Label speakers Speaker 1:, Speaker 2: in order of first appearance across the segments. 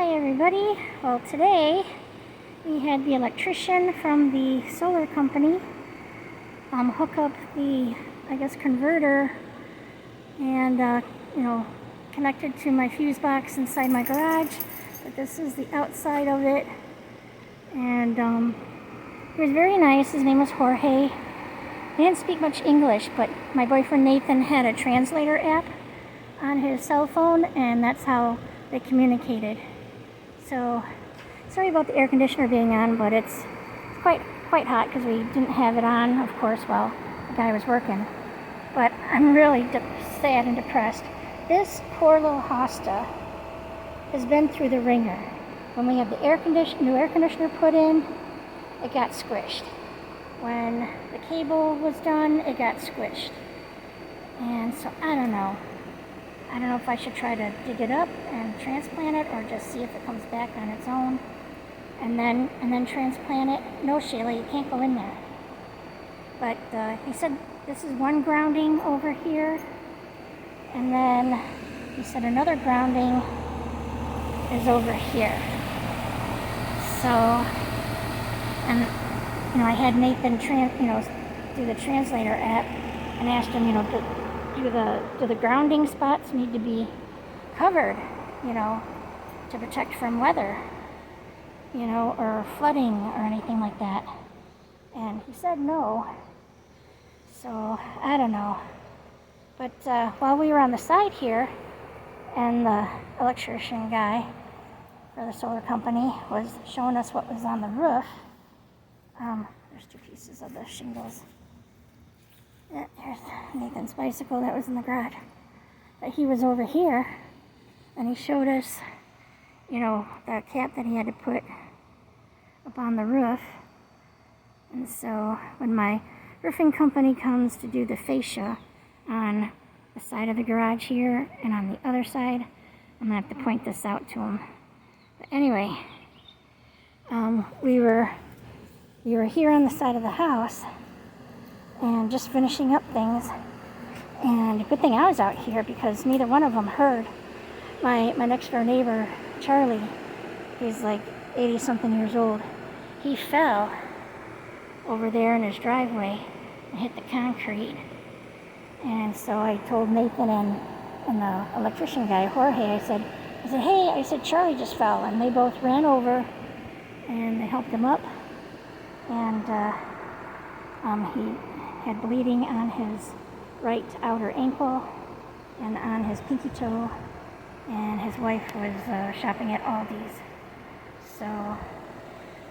Speaker 1: Hi everybody. Well, today we had the electrician from the solar company hook up the, converter and connect it to my fuse box inside my garage. But this is the outside of it, and he was very nice. His name was Jorge. He didn't speak much English, but my boyfriend Nathan had a translator app on his cell phone, and that's how they communicated. So, sorry about the air conditioner being on, but it's quite hot because we didn't have it on, of course, while the guy was working. But I'm really sad and depressed. This poor little hosta has been through the ringer. When we had the new air conditioner put in, it got squished. When the cable was done, it got squished. And so I don't know if I should try to dig it up and transplant it, or just see if it comes back on its own and then transplant it. No, Shayla, you can't go in there. But he said this is one grounding over here, and then he said another grounding is over here. So, and I had Nathan do the translator app and asked him, do the grounding spots need to be covered, to protect from weather, or flooding or anything like that? And he said no. So I don't know. But while we were on the side here, and the electrician guy for the solar company was showing us what was on the roof. There's two pieces of the shingles. Yeah, here's Nathan's bicycle that was in the garage. But he was over here, and he showed us, the cap that he had to put up on the roof. And so when my roofing company comes to do the fascia on the side of the garage here and on the other side, I'm gonna have to point this out to him. But anyway, we were here on the side of the house and just finishing up things. And a good thing I was out here, because neither one of them heard. My next door neighbor, Charlie, he's like 80-something years old. He fell over there in his driveway and hit the concrete. And so I told Nathan and the electrician guy, Jorge, I said, hey, Charlie just fell. And they both ran over and they helped him up. And he had bleeding on his right outer ankle and on his pinky toe, and his wife was shopping at Aldi's. So,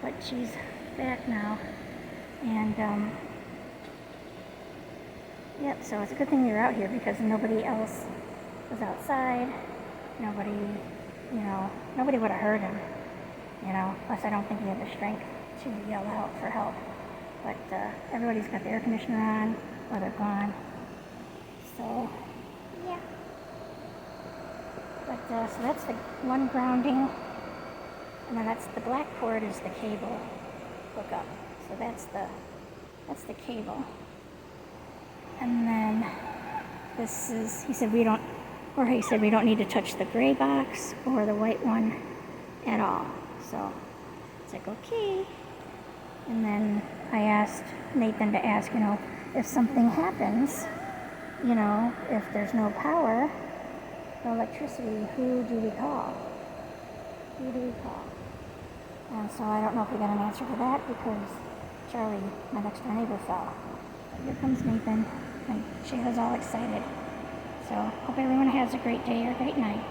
Speaker 1: but she's back now, and so it's a good thing we were out here, because nobody else was outside. Nobody would have heard him, plus I don't think he had the strength to yell out for help. But everybody's got the air conditioner on, or they're gone. So, yeah. But so that's the one grounding, and then that's the black cord is the cable hookup. So that's the cable. And then this is, Jorge said we don't need to touch the gray box or the white one at all. So it's like, okay. And then I asked Nathan to ask, if something happens, if there's no power, no electricity, who do we call? And so I don't know if we got an answer to that, because Charlie, my next door neighbor, fell. But here comes Nathan, and Shayla's all excited. So hope everyone has a great day or a great night.